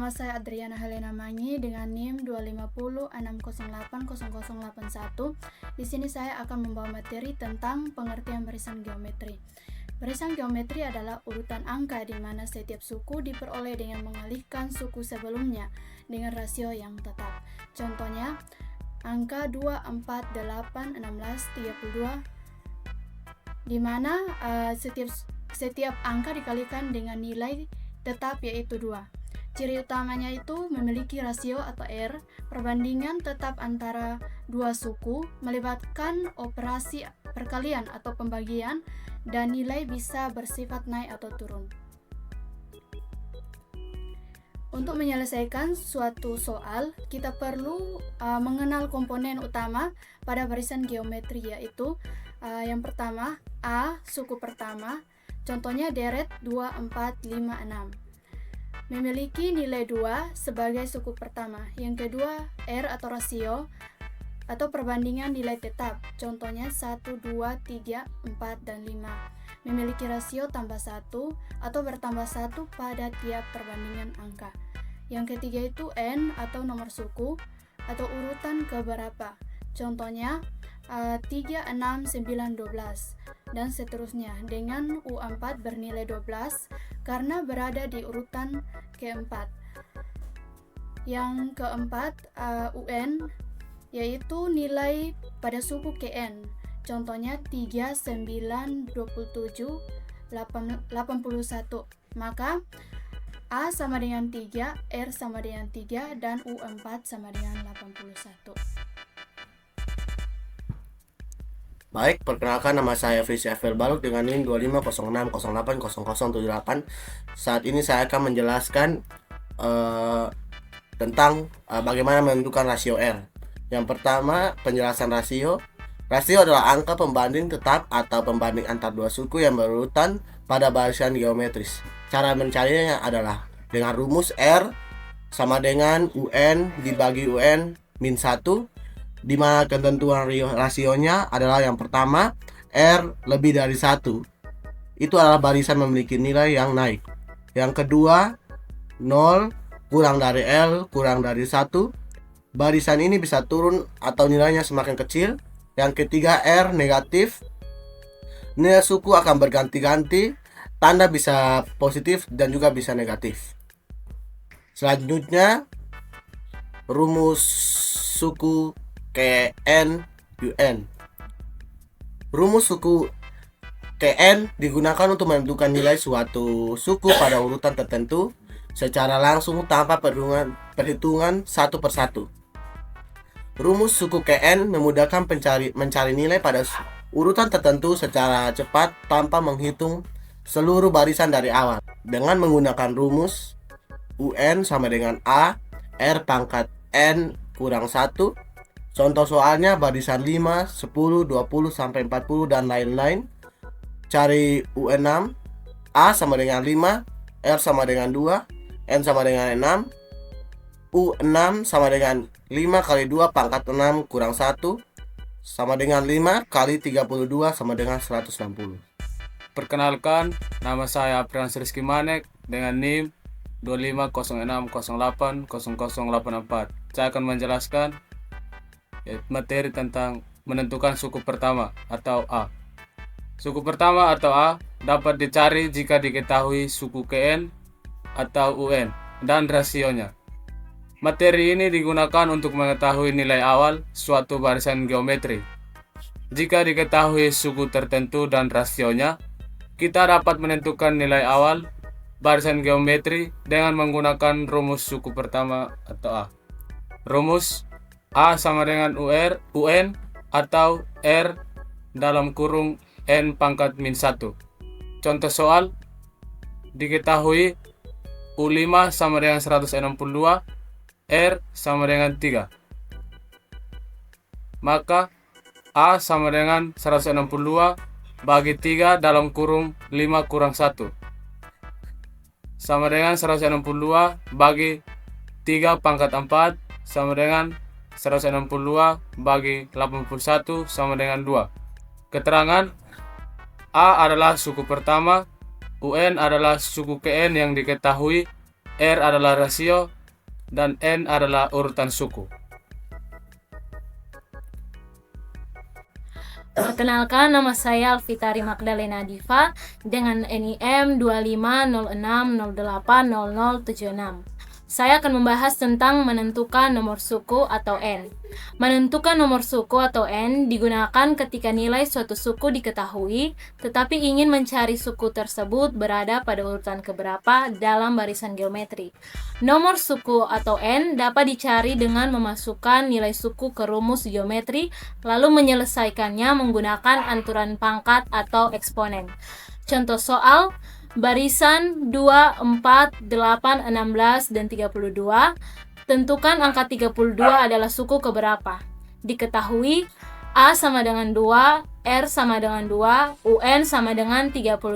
Nama saya Adriana Helena Mangi dengan NIM 25060800081. Di sini saya akan membawa materi tentang pengertian barisan geometri. Barisan geometri adalah urutan angka di mana setiap suku diperoleh dengan mengalihkan suku sebelumnya dengan rasio yang tetap. Contohnya, angka 2, 4, 8, 16, 32, di mana setiap angka dikalikan dengan nilai tetap yaitu 2. Ciri utamanya itu memiliki rasio atau R, perbandingan tetap antara dua suku, melibatkan operasi perkalian atau pembagian, dan nilai bisa bersifat naik atau turun. Untuk menyelesaikan suatu soal, kita perlu mengenal komponen utama pada barisan geometri, yaitu yang pertama A, suku pertama, contohnya deret 2, 4, 5, 6. Memiliki nilai 2 sebagai suku pertama. Yang kedua, R atau rasio atau perbandingan nilai tetap. Contohnya 1, 2, 3, 4, dan 5. Memiliki rasio tambah 1 atau bertambah 1 pada tiap perbandingan angka. Yang ketiga itu N atau nomor suku atau urutan keberapa. Contohnya 3, 6, 9, 12 dan seterusnya, dengan U4 bernilai 12 karena berada di urutan keempat. Yang keempat UN, yaitu nilai pada suku KN. Contohnya 3, 9, 27, 81. Maka A sama dengan 3, R sama dengan 3, dan U4 sama dengan 81. Baik, perkenalkan, nama saya Frisy Afel Baluk dengan NIM 25060800078. Saat ini saya akan menjelaskan tentang bagaimana menentukan rasio R. Yang pertama, penjelasan rasio. Rasio adalah angka pembanding tetap atau pembanding antar dua suku yang berurutan pada barisan geometris. Cara mencarinya adalah dengan rumus R sama dengan UN dibagi UN min 1, di mana ketentuan rasionya adalah yang pertama, R lebih dari 1. Itu adalah barisan memiliki nilai yang naik. Yang kedua, 0 kurang dari L kurang dari 1. Barisan ini bisa turun atau nilainya semakin kecil. Yang ketiga, R negatif. Nilai suku akan berganti-ganti. Tanda bisa positif dan juga bisa negatif. Selanjutnya, rumus suku KN UN. Rumus suku KN digunakan untuk menentukan nilai suatu suku pada urutan tertentu secara langsung tanpa perhitungan satu persatu. Rumus suku KN memudahkan mencari nilai pada urutan tertentu secara cepat tanpa menghitung seluruh barisan dari awal. Dengan menggunakan rumus UN sama dengan A, R pangkat N kurang 1. Contoh soalnya barisan 5, 10, 20, sampai 40, dan lain-lain. Cari UN6. A sama dengan 5, R sama dengan 2, N sama dengan 6. U6 sama dengan 5 kali 2 pangkat 6 kurang 1 sama dengan 5 kali 32 sama dengan 160. Perkenalkan, nama saya Aprians Rizky Manek dengan NIM 25060800084. Saya akan menjelaskan materi tentang menentukan suku pertama atau A. Suku pertama atau A dapat dicari jika diketahui suku KN atau UN dan rasionya. Materi ini digunakan untuk mengetahui nilai awal suatu barisan geometri. Jika diketahui suku tertentu dan rasionya, kita dapat menentukan nilai awal barisan geometri dengan menggunakan rumus suku pertama atau A. Rumus A sama dengan UN atau R dalam kurung N pangkat min 1. Contoh soal, diketahui U5 sama dengan 162, R sama dengan 3. Maka A sama dengan 162 bagi 3 dalam kurung 5 kurang 1 sama dengan 162 bagi 3 pangkat 4 sama dengan 162 bagi 81 sama dengan 2. Keterangan, A adalah suku pertama, UN adalah suku KN yang diketahui, R adalah rasio, dan N adalah urutan suku. Perkenalkan, nama saya Alfitari Magdalena Diva dengan NIM 2506080076. Saya akan membahas tentang menentukan nomor suku atau N. Menentukan nomor suku atau N digunakan ketika nilai suatu suku diketahui, tetapi ingin mencari suku tersebut berada pada urutan keberapa dalam barisan geometri. Nomor suku atau N dapat dicari dengan memasukkan nilai suku ke rumus geometri, lalu menyelesaikannya menggunakan aturan pangkat atau eksponen. Contoh soal: barisan 2, 4, 8, 16, dan 32. Tentukan angka 32 adalah suku keberapa. Diketahui A sama dengan 2, R sama dengan 2, UN sama dengan 32.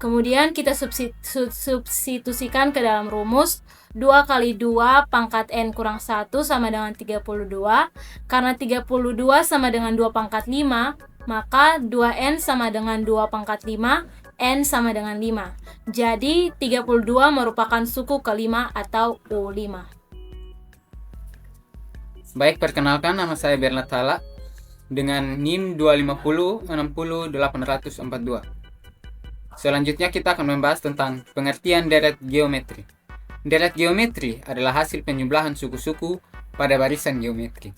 Kemudian kita substitusikan ke dalam rumus. 2 kali 2 pangkat N kurang 1 sama dengan 32. Karena 32 sama dengan 2 pangkat 5, maka 2N sama dengan 2 pangkat 5, N sama dengan 5. Jadi 32 merupakan suku kelima atau U5. Baik, perkenalkan, nama saya Bernard Thala dengan NIM 250600842. Selanjutnya kita akan membahas tentang pengertian deret geometri. Deret geometri adalah hasil penjumlahan suku-suku pada barisan geometri.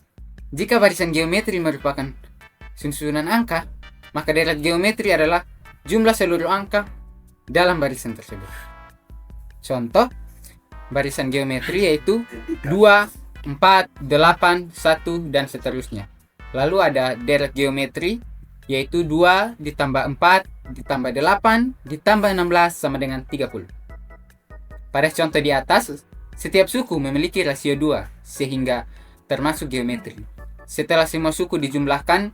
Jika barisan geometri merupakan susunan angka, maka deret geometri adalah jumlah seluruh angka dalam barisan tersebut. Contoh barisan geometri yaitu 2, 4, 8, 1, dan seterusnya. Lalu ada deret geometri yaitu 2 ditambah 4 ditambah 8 ditambah 16 sama dengan 30. Pada contoh di atas, setiap suku memiliki rasio 2 sehingga termasuk geometri. Setelah semua suku dijumlahkan,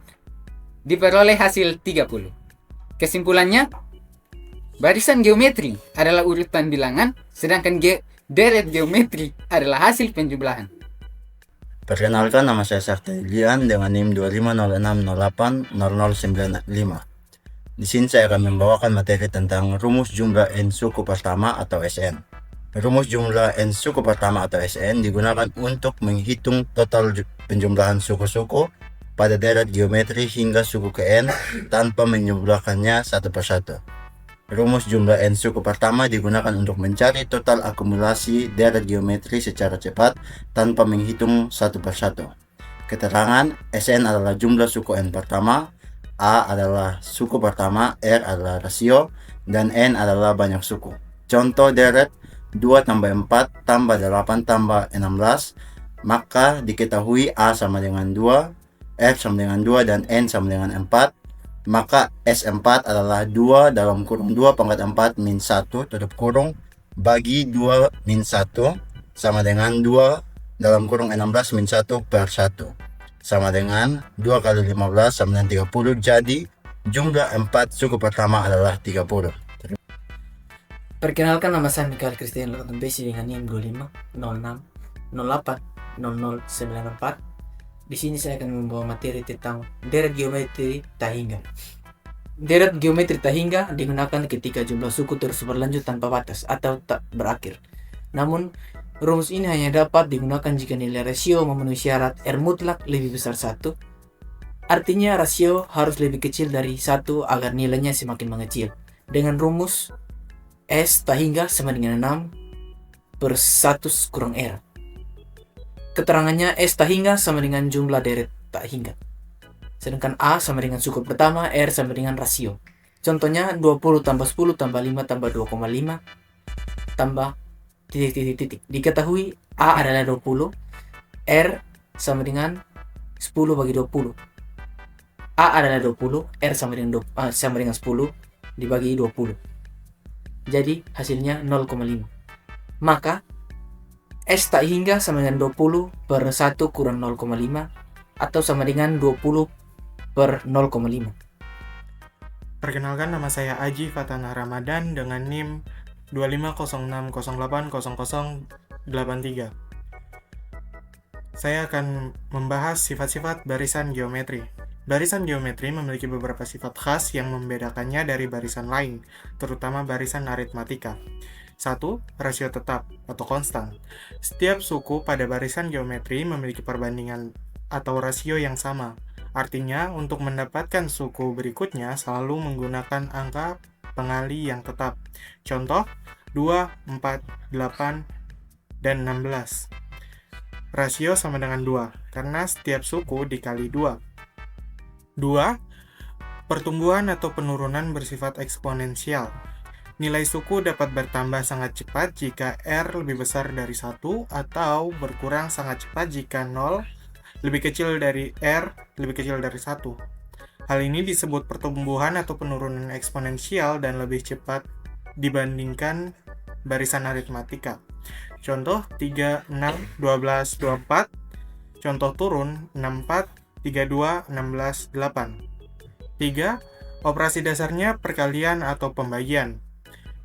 diperoleh hasil 30. Kesimpulannya, barisan geometri adalah urutan bilangan, sedangkan deret geometri adalah hasil penjumlahan. Perkenalkan, nama saya Sakti Lian dengan NIM 2506080095. Di sini saya akan membawakan materi tentang rumus jumlah N suku pertama atau SN. Rumus jumlah N suku pertama atau SN digunakan untuk menghitung total penjumlahan suku-suku pada deret geometri hingga suku ke N tanpa menjumlahkannya satu persatu. Rumus jumlah N suku pertama digunakan untuk mencari total akumulasi deret geometri secara cepat tanpa menghitung satu persatu. Keterangan: SN adalah jumlah suku N pertama, A adalah suku pertama, R adalah rasio, dan N adalah banyak suku. Contoh deret: 2 tambah 4 tambah 8 tambah 16, maka diketahui A sama dengan 2, R sama dengan 2, dan N sama dengan 4. Maka S4 adalah 2 dalam kurung 2 pangkat 4 min 1 tutup kurung bagi 2 min 1 sama dengan 2 dalam kurung 16 min 1 per 1 sama dengan 2 kali 15 sama dengan 30. Jadi jumlah 4 suku pertama adalah 30. Perkenalkan, nama saya Mikael Christian Lorton Besi dengan NIM 2506080094. Di sini saya akan membawa materi tentang deret geometri tak hingga. Deret geometri tak hingga digunakan ketika jumlah suku terus berlanjut tanpa batas atau tak berakhir. Namun, rumus ini hanya dapat digunakan jika nilai rasio memenuhi syarat R mutlak lebih besar 1. Artinya rasio harus lebih kecil dari 1 agar nilainya semakin mengecil. Dengan rumus S tak hingga sama dengan 6 per 1 kurang R. Keterangannya, S tak hingga sama dengan jumlah deret tak hingga. Sedangkan A sama dengan suku pertama, R sama dengan rasio. Contohnya 20 tambah 10 tambah 5 tambah 2,5 tambah titik. Diketahui A adalah 20, R sama dengan 10 bagi 20. A adalah 20, R sama dengan 10 dibagi 20. Jadi hasilnya 0,5. Maka S tak hingga sama dengan 20 per 1 kurang 0,5 atau sama dengan 20 per 0,5. Perkenalkan, nama saya Aji Fatana Ramadan dengan NIM 2506080083. Saya akan membahas sifat-sifat barisan geometri. Barisan geometri memiliki beberapa sifat khas yang membedakannya dari barisan lain, terutama barisan aritmatika. 1. Rasio tetap atau konstan. Setiap suku pada barisan geometri memiliki perbandingan atau rasio yang sama. Artinya, untuk mendapatkan suku berikutnya selalu menggunakan angka pengali yang tetap. Contoh, 2, 4, 8, dan 16. Rasio sama dengan 2, karena setiap suku dikali 2. 2. Pertumbuhan atau penurunan bersifat eksponensial. Nilai suku dapat bertambah sangat cepat jika R lebih besar dari 1 atau berkurang sangat cepat jika 0 lebih kecil dari R lebih kecil dari 1. Hal ini disebut pertumbuhan atau penurunan eksponensial dan lebih cepat dibandingkan barisan aritmatika. Contoh 3, 6, 12, 24. Contoh turun 64, 32, 16, 8. 3. Operasi dasarnya perkalian atau pembagian.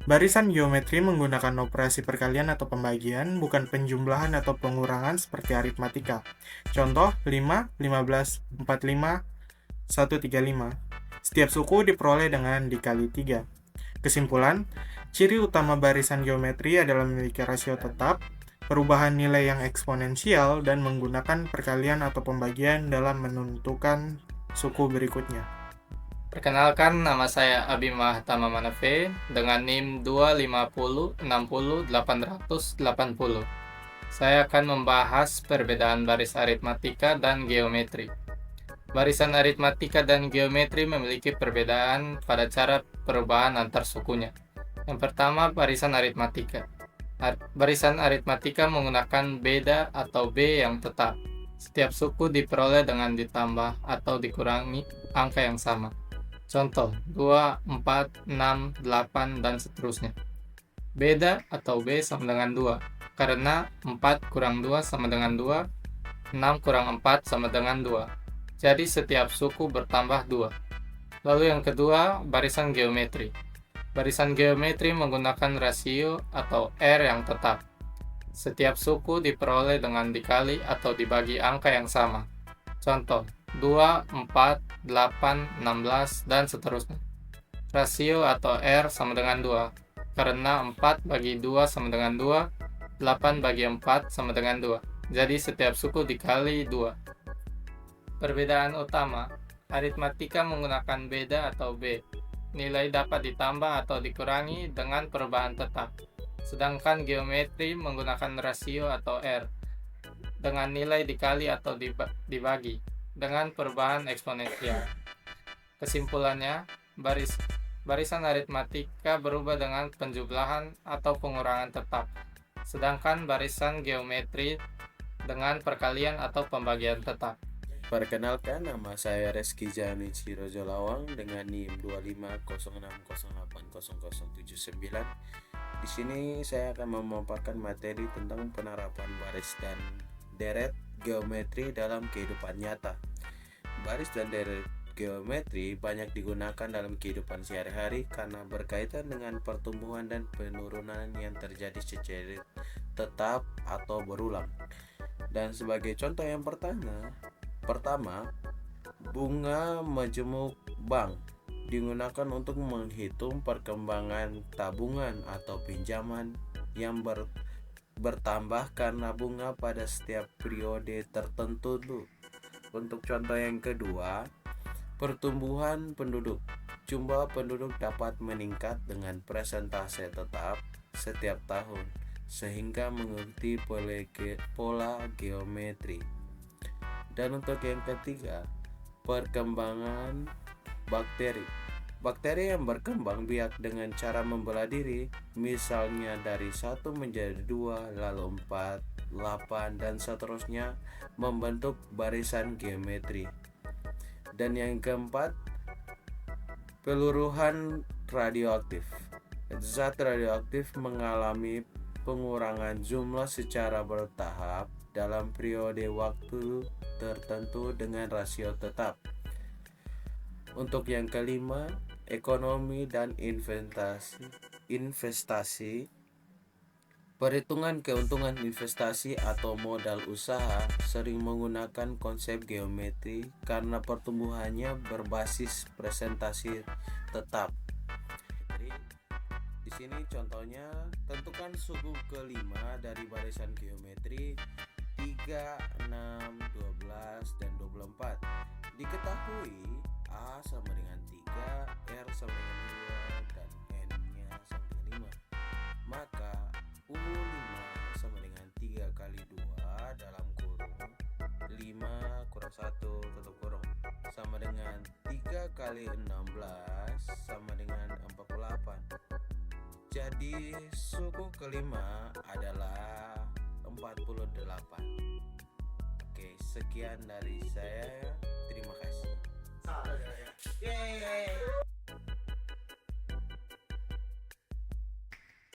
Barisan geometri menggunakan operasi perkalian atau pembagian, bukan penjumlahan atau pengurangan seperti aritmatika. Contoh 5, 15, 45, 135. Setiap suku diperoleh dengan dikali 3. Kesimpulan, ciri utama barisan geometri adalah memiliki rasio tetap, perubahan nilai yang eksponensial, dan menggunakan perkalian atau pembagian dalam menentukan suku berikutnya. Perkenalkan, nama saya Abimah Tama Manafe dengan NIM 250600880. Saya akan membahas perbedaan baris aritmatika dan geometri. Barisan aritmatika dan geometri memiliki perbedaan pada cara perubahan antar sukunya. Yang pertama, barisan aritmatika. Barisan aritmatika menggunakan beda atau B yang tetap. Setiap suku diperoleh dengan ditambah atau dikurangi angka yang sama. Contoh 2, 4, 6, 8, dan seterusnya. Beda atau B sama dengan 2, karena 4 kurang 2 sama dengan 2, 6 kurang 4 sama dengan 2. Jadi setiap suku bertambah 2. Lalu yang kedua, barisan geometri. Barisan geometri menggunakan rasio atau R yang tetap. Setiap suku diperoleh dengan dikali atau dibagi angka yang sama. Contoh 2, 4, 8, 16, dan seterusnya. Rasio atau R sama dengan 2, karena 4 bagi 2 sama dengan 2, 8 bagi 4 sama dengan 2. Jadi setiap suku dikali 2. Perbedaan utama, aritmatika menggunakan beda atau B. Nilai dapat ditambah atau dikurangi dengan perubahan tetap. Sedangkan geometri menggunakan rasio atau R dengan nilai dikali atau dibagi dengan perubahan eksponensial. Kesimpulannya, barisan aritmatika berubah dengan penjumlahan atau pengurangan tetap, sedangkan barisan geometri dengan perkalian atau pembagian tetap. Perkenalkan, nama saya Reski Jani Cirojo Lawang dengan NIM 25060800079. Di sini saya akan memaparkan materi tentang penerapan baris dan deret geometri dalam kehidupan nyata. Baris dan deret geometri banyak digunakan dalam kehidupan sehari-hari karena berkaitan dengan pertumbuhan dan penurunan yang terjadi secara tetap atau berulang. Dan sebagai contoh yang pertama, bunga majemuk bank digunakan untuk menghitung perkembangan tabungan atau pinjaman yang bertambah karena bunga pada setiap periode tertentu. Untuk contoh yang kedua, pertumbuhan penduduk. Jumlah penduduk dapat meningkat dengan persentase tetap setiap tahun sehingga mengikuti pola geometri. Dan untuk yang ketiga, perkembangan bakteri. Bakteri yang berkembang biak dengan cara membelah diri, misalnya dari 1 menjadi 2, lalu 4, 8, dan seterusnya, membentuk barisan geometri. Dan yang keempat, peluruhan radioaktif. Zat radioaktif mengalami pengurangan jumlah secara bertahap dalam periode waktu tertentu dengan rasio tetap. Untuk yang kelima, ekonomi dan investasi. Perhitungan keuntungan investasi atau modal usaha sering menggunakan konsep geometri karena pertumbuhannya berbasis presentasi tetap. Di sini contohnya, tentukan suku kelima dari barisan geometri 3, 6, 12, dan 24. Diketahui A sama dengan 3, R sama dengan 2, dan N-nya sama dengan 5. Maka U5 sama dengan 3 kali 2 dalam kurung 5 kurang 1 tutup kurung sama dengan 3 kali 16 sama dengan 48. Jadi suku kelima adalah 48. Oke, sekian dari saya. Terima kasih. Yeay.